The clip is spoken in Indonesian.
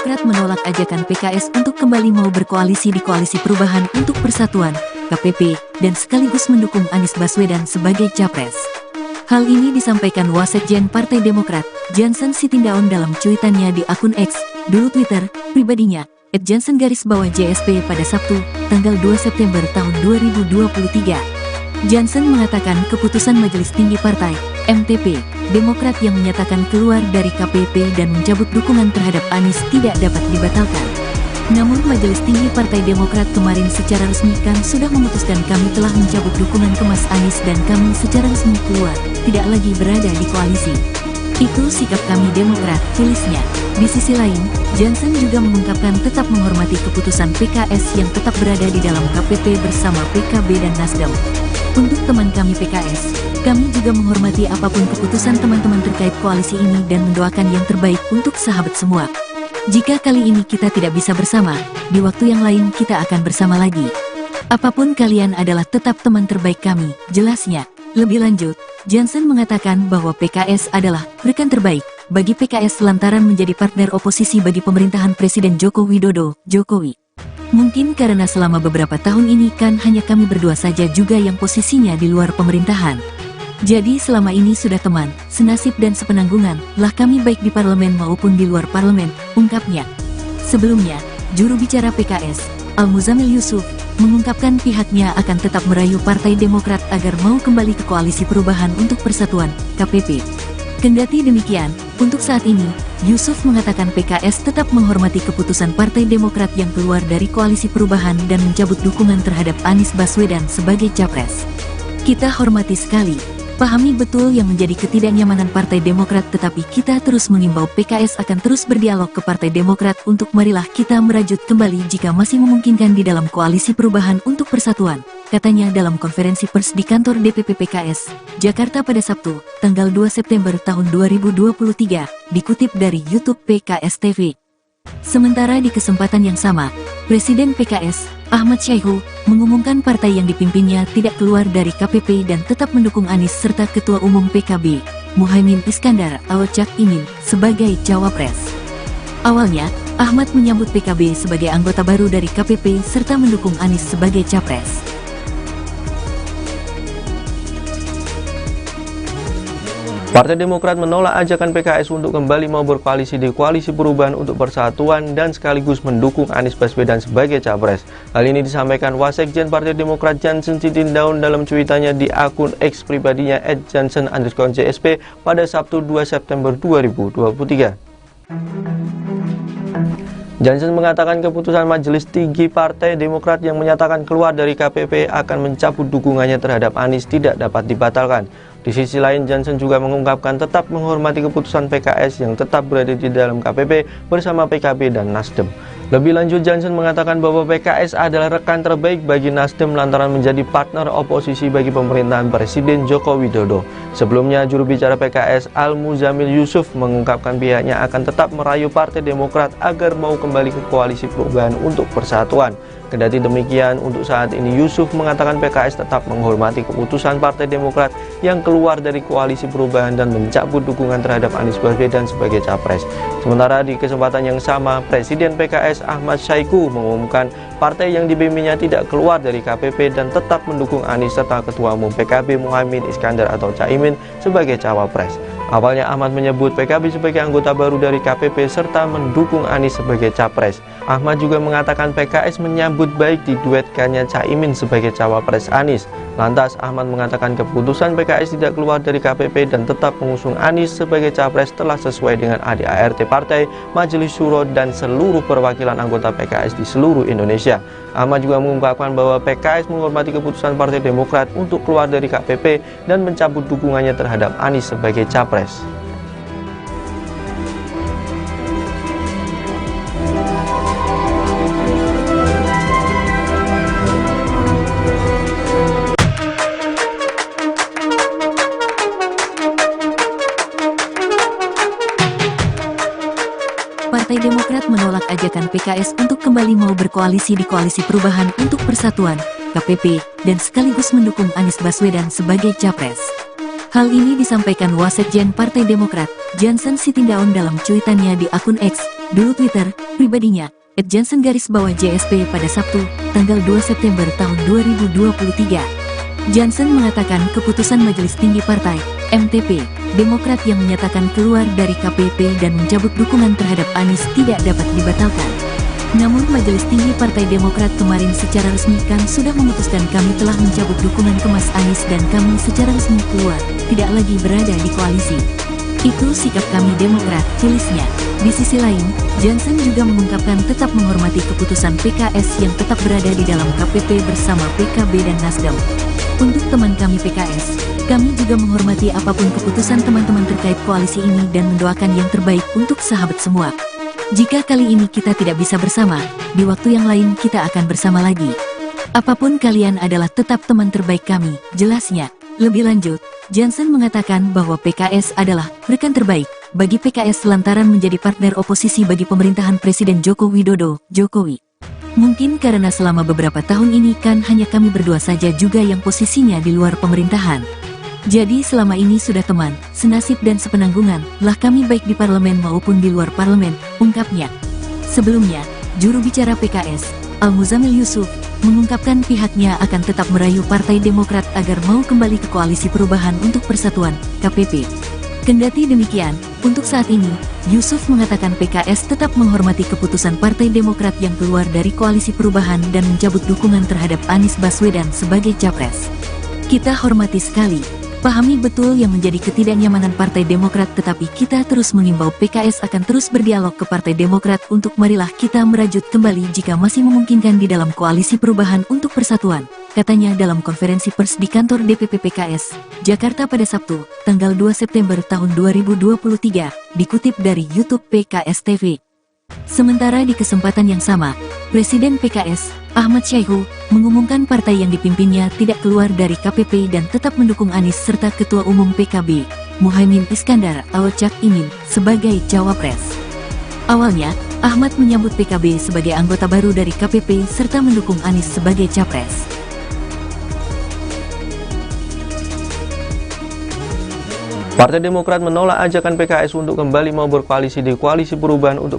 Demokrat menolak ajakan PKS untuk kembali mau berkoalisi di Koalisi Perubahan untuk Persatuan, KPP, dan sekaligus mendukung Anies Baswedan sebagai Capres. Hal ini disampaikan Wasekjen Partai Demokrat, Jansen Sitindaun dalam cuitannya di akun X, dulu Twitter, pribadinya, @jansen_JSP pada Sabtu, tanggal 2 September tahun 2023. Jansen mengatakan keputusan Majelis Tinggi Partai, MTP, Demokrat yang menyatakan keluar dari KPP dan mencabut dukungan terhadap Anies tidak dapat dibatalkan. Namun Majelis Tinggi Partai Demokrat kemarin secara resmi kan sudah memutuskan kami telah mencabut dukungan ke Mas Anies dan kami secara resmi keluar, tidak lagi berada di koalisi. Itu sikap kami Demokrat, tulisnya. Di sisi lain, Jansen juga mengungkapkan tetap menghormati keputusan PKS yang tetap berada di dalam KPP bersama PKB dan Nasdem. Untuk teman kami PKS, kami juga menghormati apapun keputusan teman-teman terkait koalisi ini dan mendoakan yang terbaik untuk sahabat semua. Jika kali ini kita tidak bisa bersama, di waktu yang lain kita akan bersama lagi. Apapun kalian adalah tetap teman terbaik kami, jelasnya. Lebih lanjut, Jansen mengatakan bahwa PKS adalah rekan terbaik bagi PKS lantaran menjadi partner oposisi bagi pemerintahan Presiden Joko Widodo, Jokowi. Mungkin karena selama beberapa tahun ini kan hanya kami berdua saja juga yang posisinya di luar pemerintahan. Jadi selama ini sudah teman, senasib dan sepenanggungan lah kami baik di parlemen maupun di luar parlemen, ungkapnya. Sebelumnya, juru bicara PKS, Al-Muzamil Yusuf, mengungkapkan pihaknya akan tetap merayu Partai Demokrat agar mau kembali ke Koalisi Perubahan untuk Persatuan, KPP. Kendati demikian, untuk saat ini, Yusuf mengatakan PKS tetap menghormati keputusan Partai Demokrat yang keluar dari Koalisi Perubahan dan mencabut dukungan terhadap Anies Baswedan sebagai Capres. Kita hormati sekali, pahami betul yang menjadi ketidaknyamanan Partai Demokrat, tetapi kita terus mengimbau PKS akan terus berdialog ke Partai Demokrat untuk marilah kita merajut kembali jika masih memungkinkan di dalam Koalisi Perubahan untuk Persatuan, katanya dalam konferensi pers di kantor DPP PKS, Jakarta pada Sabtu, tanggal 2 September tahun 2023, dikutip dari YouTube PKS TV. Sementara di kesempatan yang sama, Presiden PKS, Ahmad Syaihu, mengumumkan partai yang dipimpinnya tidak keluar dari KPP dan tetap mendukung Anies serta Ketua Umum PKB, Muhaimin Iskandar atau Cak Imin, sebagai Cawapres. Awalnya, Ahmad menyambut PKB sebagai anggota baru dari KPP serta mendukung Anies sebagai Capres. Partai Demokrat menolak ajakan PKS untuk kembali mau berkoalisi di Koalisi Perubahan untuk Persatuan dan sekaligus mendukung Anies Baswedan sebagai Capres. Hal ini disampaikan Wasekjen Partai Demokrat Jansen Sitindaun dalam cuitannya di akun X pribadinya @jansen_JSP pada Sabtu 2 September 2023. Jansen mengatakan keputusan Majelis Tinggi Partai Demokrat yang menyatakan keluar dari KPP akan mencabut dukungannya terhadap Anies tidak dapat dibatalkan. Di sisi lain, Jansen juga mengungkapkan tetap menghormati keputusan PKS yang tetap berada di dalam KPP bersama PKB dan Nasdem. Lebih lanjut, Jansen mengatakan bahwa PKS adalah rekan terbaik bagi Nasdem lantaran menjadi partner oposisi bagi pemerintahan Presiden Joko Widodo. Sebelumnya, juru bicara PKS Al-Muzamil Yusuf mengungkapkan pihaknya akan tetap merayu Partai Demokrat agar mau kembali ke Koalisi Perubahan untuk Persatuan. Kendati demikian, untuk saat ini Yusuf mengatakan PKS tetap menghormati keputusan Partai Demokrat yang keluar dari Koalisi Perubahan dan mencabut dukungan terhadap Anies Baswedan sebagai Capres. Sementara di kesempatan yang sama, Presiden PKS Ahmad Syaihu mengumumkan partai yang dipimpinnya tidak keluar dari KPP dan tetap mendukung Anies serta Ketua Umum PKB Muhaimin Iskandar atau Cak Imin sebagai Cawapres. Awalnya Ahmad menyebut PKB sebagai anggota baru dari KPP serta mendukung Anies sebagai Capres. Ahmad juga mengatakan PKS menyambut baik diduetkannya Cak Imin sebagai Cawapres Anies. Lantas Ahmad mengatakan keputusan PKS tidak keluar dari KPP dan tetap mengusung Anies sebagai Capres telah sesuai dengan ADART Partai, Majelis Syuro dan seluruh perwakilan anggota PKS di seluruh Indonesia. Ahmad juga mengungkapkan bahwa PKS menghormati keputusan Partai Demokrat untuk keluar dari KPP dan mencabut dukungannya terhadap Anies sebagai Capres. Partai Demokrat menolak ajakan PKS untuk kembali mau berkoalisi di Koalisi Perubahan untuk Persatuan, KPP, dan sekaligus mendukung Anies Baswedan sebagai Capres. Hal ini disampaikan Wasekjen Partai Demokrat, Jansen Sitindaun dalam cuitannya di akun X, Dulu Twitter pribadinya @Jansen_JSP pada Sabtu, tanggal 2 September tahun 2023. Jansen mengatakan keputusan Majelis Tinggi Partai MTP Demokrat yang menyatakan keluar dari KPP dan mencabut dukungan terhadap Anies tidak dapat dibatalkan. Namun Majelis Tinggi Partai Demokrat kemarin secara resmi kan sudah memutuskan kami telah mencabut dukungan ke Mas Anies dan kami secara resmi keluar, tidak lagi berada di koalisi. Itu sikap kami Demokrat, tulisnya. Di sisi lain, Jansen juga mengungkapkan tetap menghormati keputusan PKS yang tetap berada di dalam KPP bersama PKB dan Nasdem. Untuk teman kami PKS, kami juga menghormati apapun keputusan teman-teman terkait koalisi ini dan mendoakan yang terbaik untuk sahabat semua. Jika kali ini kita tidak bisa bersama, di waktu yang lain kita akan bersama lagi. Apapun kalian adalah tetap teman terbaik kami, jelasnya. Lebih lanjut, Jansen mengatakan bahwa PKS adalah rekan terbaik bagi PKS lantaran menjadi partner oposisi bagi pemerintahan Presiden Joko Widodo, Jokowi. Mungkin karena selama beberapa tahun ini kan hanya kami berdua saja juga yang posisinya di luar pemerintahan. Jadi selama ini sudah teman, senasib dan sepenanggungan, lah kami baik di parlemen maupun di luar parlemen, ungkapnya. Sebelumnya, juru bicara PKS, Al-Muzamil Yusuf, mengungkapkan pihaknya akan tetap merayu Partai Demokrat agar mau kembali ke Koalisi Perubahan untuk Persatuan, KPP. Kendati demikian, untuk saat ini, Yusuf mengatakan PKS tetap menghormati keputusan Partai Demokrat yang keluar dari Koalisi Perubahan dan mencabut dukungan terhadap Anies Baswedan sebagai capres. Kita hormati sekali, pahami betul yang menjadi ketidaknyamanan Partai Demokrat, tetapi kita terus mengimbau PKS akan terus berdialog ke Partai Demokrat untuk marilah kita merajut kembali jika masih memungkinkan di dalam Koalisi Perubahan untuk Persatuan, katanya dalam konferensi pers di kantor DPP PKS, Jakarta pada Sabtu, tanggal 2 September tahun 2023, dikutip dari YouTube PKS TV. Sementara di kesempatan yang sama, Presiden PKS, Ahmad Syaihu, mengumumkan partai yang dipimpinnya tidak keluar dari KPP dan tetap mendukung Anies serta Ketua Umum PKB, Muhaimin Iskandar atau Cak Imin, sebagai Cawapres. Awalnya, Ahmad menyambut PKB sebagai anggota baru dari KPP serta mendukung Anies sebagai Capres. Partai Demokrat menolak ajakan PKS untuk kembali mau berkoalisi di Koalisi Perubahan untuk